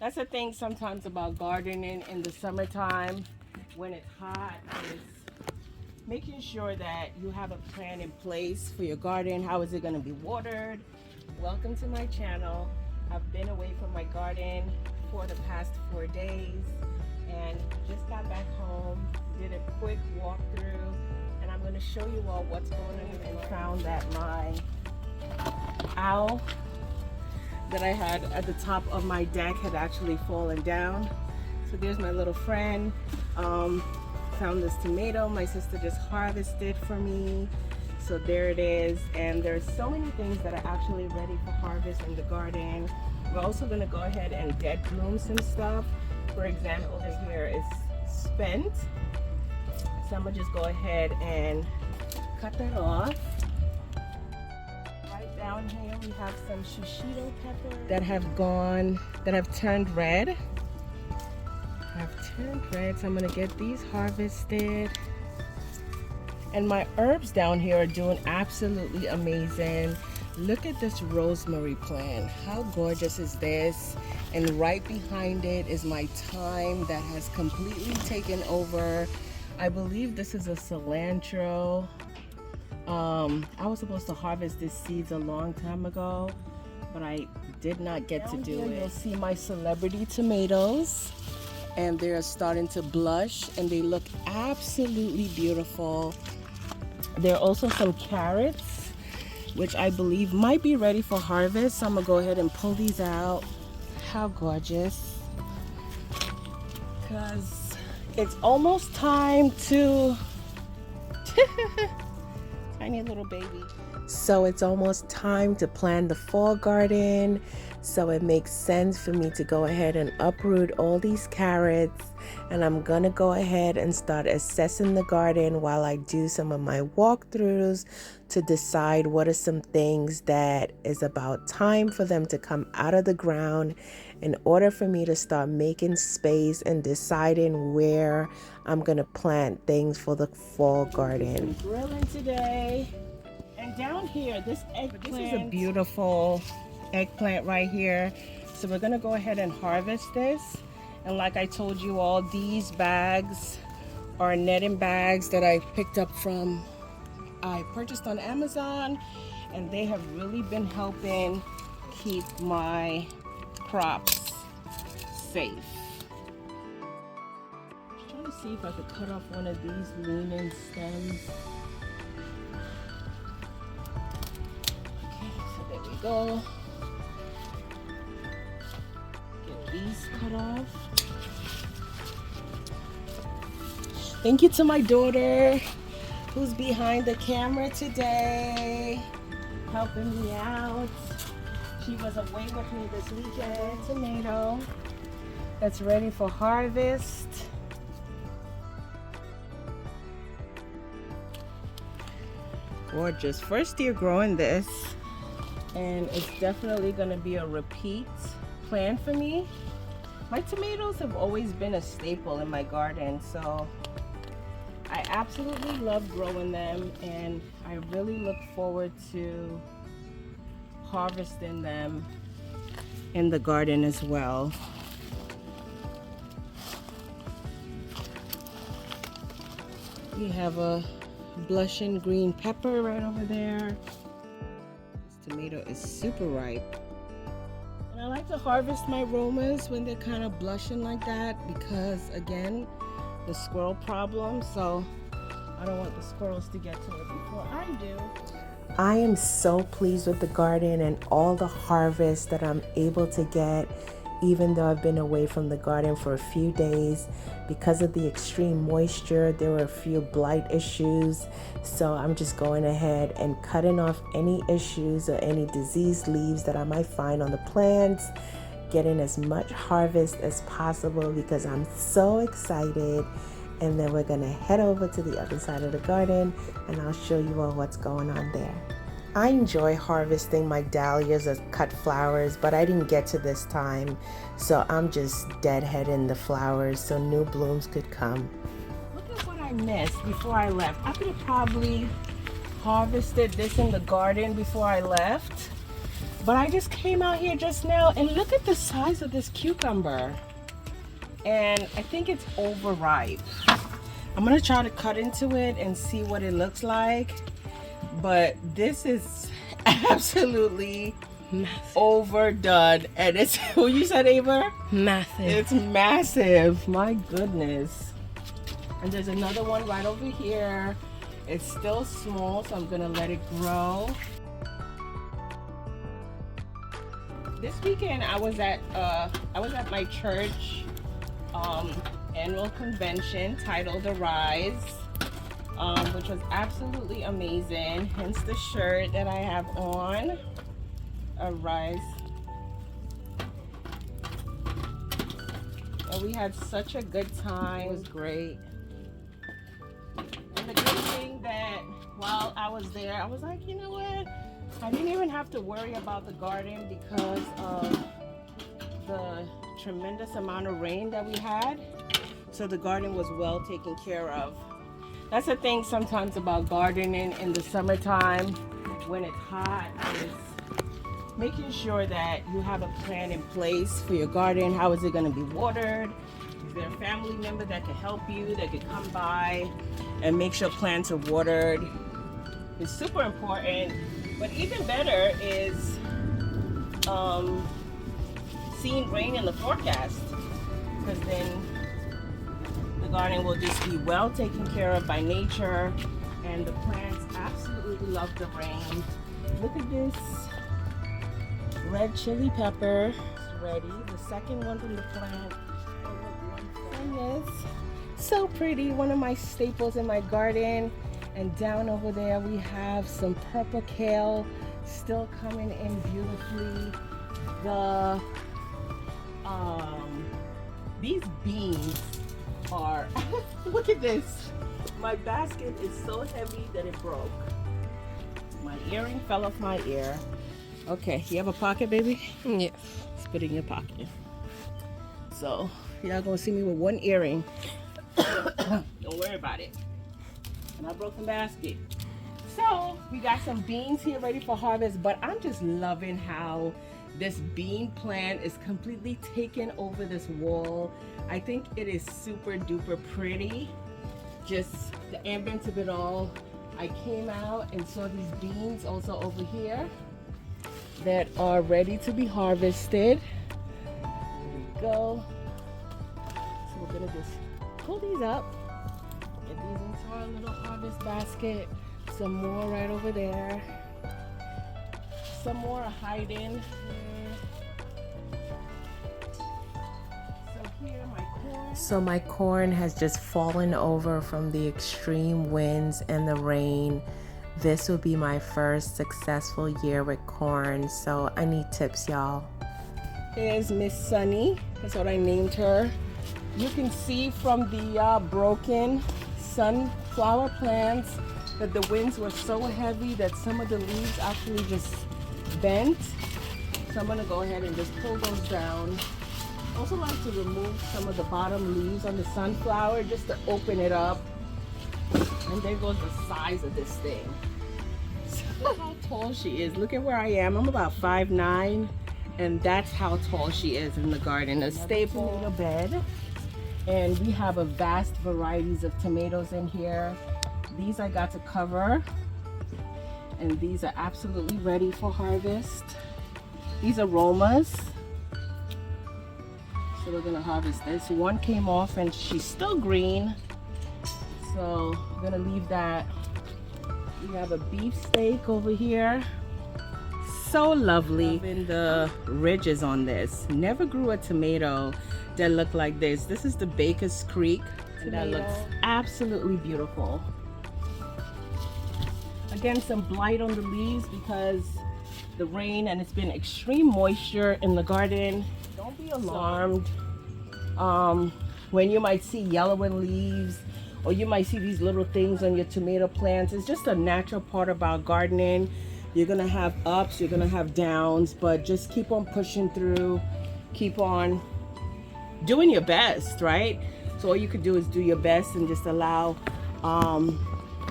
That's the thing sometimes about gardening in the summertime when it's hot, is making sure that you have a plan in place for your garden. How is it going to be watered? Welcome to my channel. I've been away from my garden for the past 4 days and just got back home, did a quick walkthrough, and I'm going to show you all what's going on. And found that my owl that I had at the top of my deck had actually fallen down. So there's my little friend. Found this tomato my sister just harvested for me. So there it is. And there's so many things that are actually ready for harvest in the garden. We're also going to go ahead and dead bloom some stuff. For example, this here is spent. So I'm going to just go ahead and cut that off. Right down here we have some shishito peppers that have turned red. So I'm gonna get these harvested. And my herbs down here are doing absolutely amazing. Look at this rosemary plant. How gorgeous is this? And right behind it is my thyme that has completely taken over. I believe this is a cilantro. I was supposed to harvest these seeds a long time ago, but I did not get to do it. You'll see my celebrity tomatoes, and they're starting to blush and they look absolutely beautiful. There are also some carrots, which I believe might be ready for harvest. So I'm gonna go ahead and pull these out. How gorgeous. Because it's almost time to tiny little baby. So it's almost time to plant the fall garden. So it makes sense for me to go ahead and uproot all these carrots. And I'm gonna go ahead and start assessing the garden while I do some of my walkthroughs to decide what are some things that is about time for them to come out of the ground in order for me to start making space and deciding where I'm gonna plant things for the fall garden. I'm grilling today. And down here, this eggplant. This is a beautiful eggplant right here. So we're gonna go ahead and harvest this. And like I told you all, these bags are netting bags that I picked up I purchased on Amazon, and they have really been helping keep my crops safe. I'm trying to see if I could cut off one of these leaning stems. Okay, so there we go. Get these cut off. Thank you to my daughter who's behind the camera today, helping me out. She was away with me this weekend. Tomato that's ready for harvest. Gorgeous. First year growing this, and it's definitely going to be a repeat plant for me. My tomatoes have always been a staple in my garden, so I absolutely love growing them, and I really look forward to harvesting them in the garden as well. We have a blushing green pepper right over there. This tomato is super ripe. And I like to harvest my romas when they're kind of blushing like that because, again, the squirrel problem, so I don't want the squirrels to get to it before I do. I am so pleased with the garden and all the harvest that I'm able to get, even though I've been away from the garden for a few days. Because of the extreme moisture, there were a few blight issues, so I'm just going ahead and cutting off any issues or any diseased leaves that I might find on the plants, getting as much harvest as possible because I'm so excited. And then we're gonna head over to the other side of the garden and I'll show you all what's going on there. I enjoy harvesting my dahlias as cut flowers, but I didn't get to this time, so I'm just deadheading the flowers so new blooms could come. Look at what I missed before I left. I could have probably harvested this in the garden before I left, But I just came out here just now and look at the size of this cucumber. And I think it's overripe. I'm gonna try to cut into it and see what it looks like. But this is absolutely massive. Overdone. And it's, what you said, Ava? Massive. It's massive, my goodness. And there's another one right over here. It's still small, so I'm gonna let it grow. This weekend I was at my church annual convention titled Arise, which was absolutely amazing. Hence the shirt that I have on. Arise. And we had such a good time. It was great. And the good thing that while I was there, I was like, you know what? I didn't even have to worry about the garden because of the tremendous amount of rain that we had. So the garden was well taken care of. That's the thing sometimes about gardening in the summertime when it's hot, is making sure that you have a plan in place for your garden. How is it going to be watered? Is there a family member that can help you, that can come by and make sure plants are watered? It's super important. But even better is seeing rain in the forecast, because then the garden will just be well taken care of by nature, and the plants absolutely love the rain. Look at this red chili pepper. It's ready. The second one from the plant. And yes, so pretty. One of my staples in my garden. And down over there we have some purple kale still coming in beautifully. The these beans are look at this. My basket is so heavy that it broke. My earring fell off my ear. Okay, you have a pocket, baby? Yes. Let's put it in your pocket. So y'all gonna see me with one earring. Don't worry about it. And I broke the basket. So we got some beans here ready for harvest, but I'm just loving how this bean plant is completely taken over this wall. I think it is super duper pretty. Just the ambience of it all. I came out and saw these beans also over here that are ready to be harvested. Here we go. So we're gonna just pull these up. Get these into our little harvest basket. Some more right over there. Some more are hiding. So here, my corn. So my corn has just fallen over from the extreme winds and the rain. This will be my first successful year with corn, so I need tips, y'all. Here's Miss Sunny. That's what I named her. You can see from the broken sunflower plants that the winds were so heavy that some of the leaves actually just bent. So I'm gonna go ahead and just pull those down. I also like to remove some of the bottom leaves on the sunflower just to open it up. And there goes the size of this thing. Look how tall she is. Look at where I am. I'm about 5'9", and that's how tall she is in the garden. A staple tomato bed. And we have a vast varieties of tomatoes in here. These I got to cover, and these are absolutely ready for harvest. These are Romas. So we're gonna harvest this. One came off and she's still green. So I'm gonna leave that. We have a beef steak over here. So lovely. Loving the ridges on this. Never grew a tomato that looked like this. This is the Baker's Creek. And that looks absolutely beautiful. Again, some blight on the leaves because the rain, and it's been extreme moisture in the garden. Don't be alarmed when you might see yellowing leaves, or you might see these little things on your tomato plants. It's just a natural part about gardening. You're gonna have ups, you're gonna have downs, but just keep on pushing through, keep on doing your best, right? So all you could do is do your best and just allow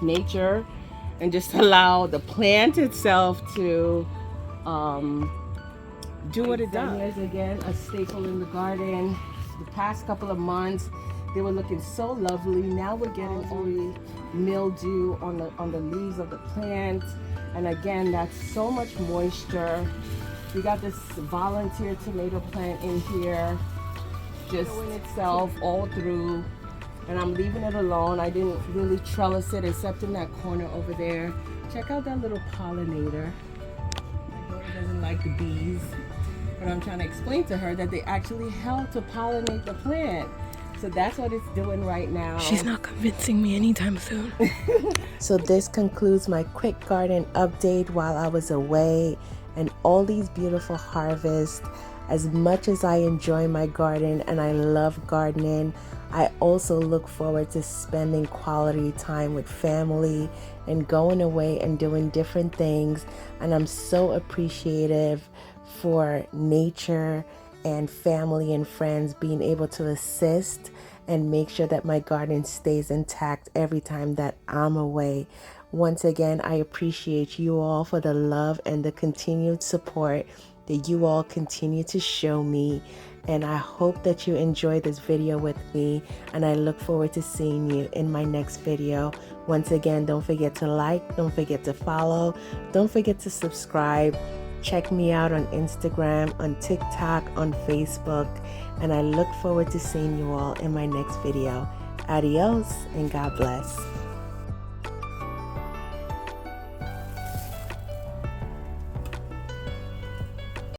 nature and just allow the plant itself to do what it does. Again, a staple in the garden. The past couple of months, they were looking so lovely. Now we're getting only mildew on the leaves of the plant, and again, that's so much moisture. We got this volunteer tomato plant in here, just in itself all through, and I'm leaving it alone. I didn't really trellis it except in that corner over there. Check out that little pollinator. My daughter doesn't like the bees, but I'm trying to explain to her that they actually help to pollinate the plant. So that's what it's doing right now. She's not convincing me anytime soon. So this concludes my quick garden update while I was away, and all these beautiful harvests. As much as I enjoy my garden and I love gardening, I also look forward to spending quality time with family and going away and doing different things. And I'm so appreciative for nature and family and friends being able to assist and make sure that my garden stays intact every time that I'm away. Once again, I appreciate you all for the love and the continued support that you all continue to show me. And I hope that you enjoy this video with me, and I look forward to seeing you in my next video. Once again, don't forget to like, don't forget to follow, don't forget to subscribe. Check me out on Instagram, on TikTok, on Facebook, and I look forward to seeing you all in my next video. Adios and God bless.